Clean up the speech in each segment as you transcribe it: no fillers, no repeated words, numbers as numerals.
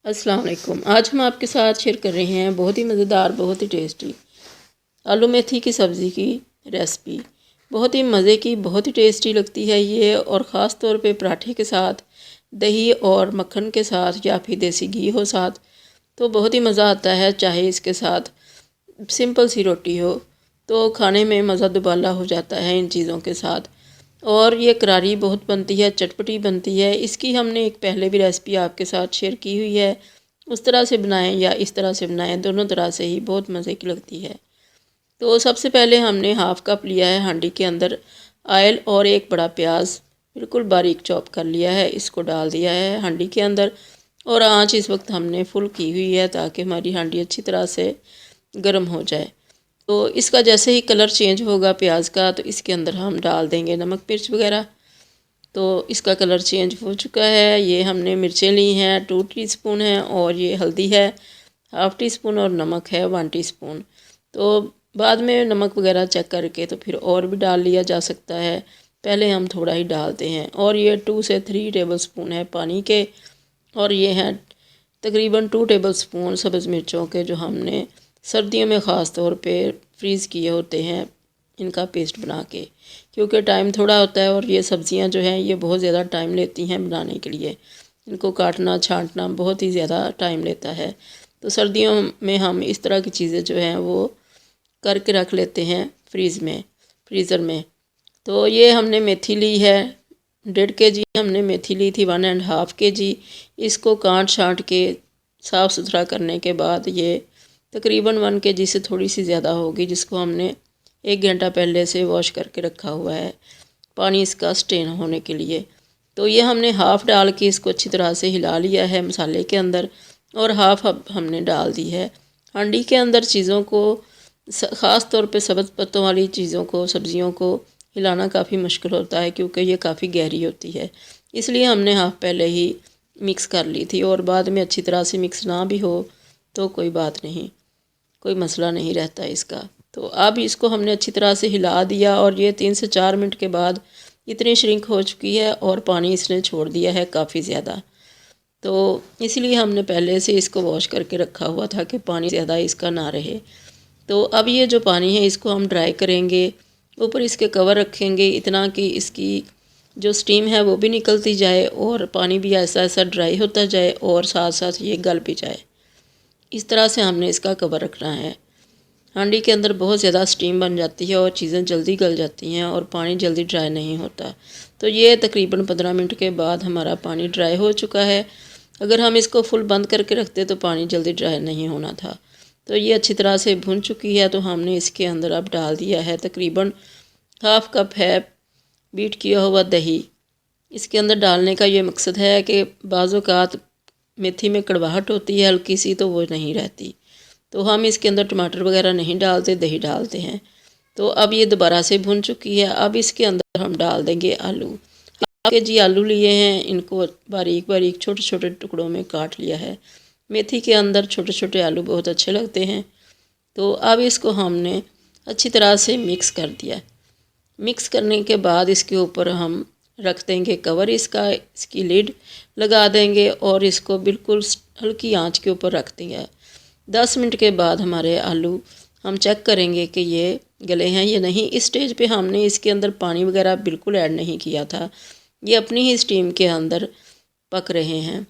अस्सलाम वालेकुम। आज हम आपके साथ शेयर कर रहे हैं बहुत ही मज़ेदार, बहुत ही टेस्टी आलू मेथी की सब्ज़ी की रेसिपी। बहुत ही मज़े की, बहुत ही टेस्टी लगती है ये, और ख़ास तौर पे पराठे के साथ, दही और मक्खन के साथ, या फिर देसी घी हो साथ, तो बहुत ही मज़ा आता है। चाहे इसके साथ सिंपल सी रोटी हो तो खाने में मज़ा दुबाला हो जाता है इन चीज़ों के साथ। और ये करारी बहुत बनती है, चटपटी बनती है। इसकी हमने एक पहले भी रेसिपी आपके साथ शेयर की हुई है। उस तरह से बनाएं या इस तरह से बनाएं, दोनों तरह से ही बहुत मज़े की लगती है। तो सबसे पहले हमने हाफ़ कप लिया है हांडी के अंदर ऑयल, और एक बड़ा प्याज बिल्कुल बारीक चॉप कर लिया है, इसको डाल दिया है हांडी के अंदर। और आँच इस वक्त हमने फुल की हुई है ताकि हमारी हांडी अच्छी तरह से गर्म हो जाए। तो इसका जैसे ही कलर चेंज होगा प्याज का, तो इसके अंदर हम डाल देंगे नमक मिर्च वगैरह। तो इसका कलर चेंज हो चुका है। ये हमने मिर्चें ली हैं 2 टीस्पून है, और ये हल्दी है 1/2 टीस्पून, और नमक है 1 टीस्पून। तो बाद में नमक वगैरह चेक करके तो फिर और भी डाल लिया जा सकता है, पहले हम थोड़ा ही डालते हैं। और ये 2 से 3 टेबलस्पून है पानी के, और ये हैं तकरीबन 2 टेबलस्पून सब्ज़ मिर्चों के, जो हमने सर्दियों में ख़ास तौर पे फ्रीज़ किए होते हैं इनका पेस्ट बना के, क्योंकि टाइम थोड़ा होता है और ये सब्ज़ियां जो हैं ये बहुत ज़्यादा टाइम लेती हैं बनाने के लिए। इनको काटना छांटना बहुत ही ज़्यादा टाइम लेता है। तो सर्दियों में हम इस तरह की चीज़ें जो हैं वो करके रख लेते हैं फ्रीज़र में। तो ये हमने मेथी ली है 1.5 kg, हमने मेथी ली थी 1.5 kg। इसको काट छांट के साफ़ सुथरा करने के बाद ये तकरीबन 1 kg से थोड़ी सी ज़्यादा होगी, जिसको हमने 1 घंटा पहले से वॉश करके रखा हुआ है पानी इसका स्टेन होने के लिए। तो ये हमने हाफ़ डाल के इसको अच्छी तरह से हिला लिया है मसाले के अंदर, और हाफ़ अब हमने डाल दी है हांडी के अंदर। चीज़ों को ख़ास तौर पे सब्ज़ पत्तों वाली चीज़ों को, सब्ज़ियों को हिलाना काफ़ी मुश्किल होता है, क्योंकि ये काफ़ी गहरी होती है। इसलिए हमने हाफ़ पहले ही मिक्स कर ली थी, और बाद में अच्छी तरह से मिक्स ना भी हो तो कोई बात नहीं, कोई मसला नहीं रहता इसका। तो अब इसको हमने अच्छी तरह से हिला दिया, और ये 3 से 4 मिनट के बाद इतनी श्रिंक हो चुकी है, और पानी इसने छोड़ दिया है काफ़ी ज़्यादा। तो इसलिए हमने पहले से इसको वॉश करके रखा हुआ था कि पानी ज़्यादा इसका ना रहे। तो अब ये जो पानी है इसको हम ड्राई करेंगे, ऊपर इसके कवर रखेंगे इतना कि इसकी जो स्टीम है वो भी निकलती जाए, और पानी भी ऐसा ऐसा ड्राई होता जाए, और साथ साथ ये गल भी जाए। इस तरह से हमने इसका कवर रखना है। हांडी के अंदर बहुत ज़्यादा स्टीम बन जाती है और चीज़ें जल्दी गल जाती हैं, और पानी जल्दी ड्राई नहीं होता। तो ये तकरीबन 15 मिनट के बाद हमारा पानी ड्राई हो चुका है। अगर हम इसको फुल बंद करके रखते तो पानी जल्दी ड्राई नहीं होना था। तो ये अच्छी तरह से भुन चुकी है। तो हमने इसके अंदर अब डाल दिया है तकरीबन हाफ़ कप है बीट किया हुआ दही। इसके अंदर डालने का ये मकसद है कि बाज़-औक़ात मेथी में कड़वाहट होती है हल्की सी, तो वो नहीं रहती। तो हम इसके अंदर टमाटर वगैरह नहीं डालते, दही डालते हैं। तो अब ये दोबारा से भुन चुकी है। अब इसके अंदर हम डाल देंगे आलू। 1 kg आलू लिए हैं, इनको बारीक बारीक छोटे छोटे टुकड़ों में काट लिया है। मेथी के अंदर छोटे छोटे आलू बहुत अच्छे लगते हैं। तो अब इसको हमने अच्छी तरह से मिक्स कर दिया। मिक्स करने के बाद इसके ऊपर हम रख देंगे कवर इसका, इसकी लिड लगा देंगे, और इसको बिल्कुल हल्की आंच के ऊपर रख देंगे। 10 मिनट के बाद हमारे आलू हम चेक करेंगे कि ये गले हैं या नहीं। इस स्टेज पे हमने इसके अंदर पानी वगैरह बिल्कुल ऐड नहीं किया था, ये अपनी ही स्टीम के अंदर पक रहे हैं।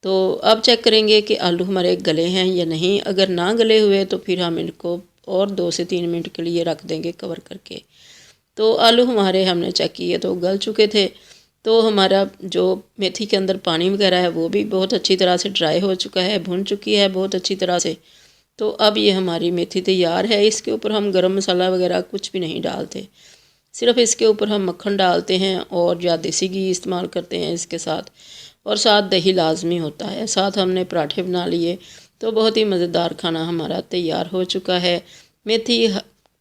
तो अब चेक करेंगे कि आलू हमारे गले हैं या नहीं। अगर ना गले हुए तो फिर हम इनको और 2 से 3 मिनट के लिए रख देंगे कवर करके। तो आलू हमारे हमने चेक किए तो गल चुके थे। तो हमारा जो मेथी के अंदर पानी वगैरह है वो भी बहुत अच्छी तरह से ड्राई हो चुका है, भुन चुकी है बहुत अच्छी तरह से। तो अब ये हमारी मेथी तैयार है। इसके ऊपर हम गरम मसाला वगैरह कुछ भी नहीं डालते, सिर्फ इसके ऊपर हम मक्खन डालते हैं, और या देसी घी इस्तेमाल करते हैं इसके साथ, और साथ दही लाजमी होता है। साथ हमने पराठे बना लिए। तो बहुत ही मज़ेदार खाना हमारा तैयार हो चुका है।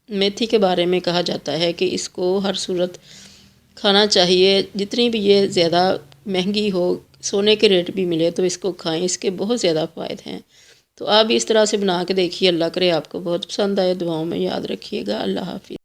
मेथी के बारे में कहा जाता है कि इसको हर सूरत खाना चाहिए। जितनी भी ये ज़्यादा महंगी हो, सोने के रेट भी मिले, तो इसको खाएं, इसके बहुत ज़्यादा फ़ायदे हैं। तो आप इस तरह से बना के देखिए। अल्लाह करे आपको बहुत पसंद आए। दुआओं में याद रखिएगा। अल्लाह हाफ़िज़।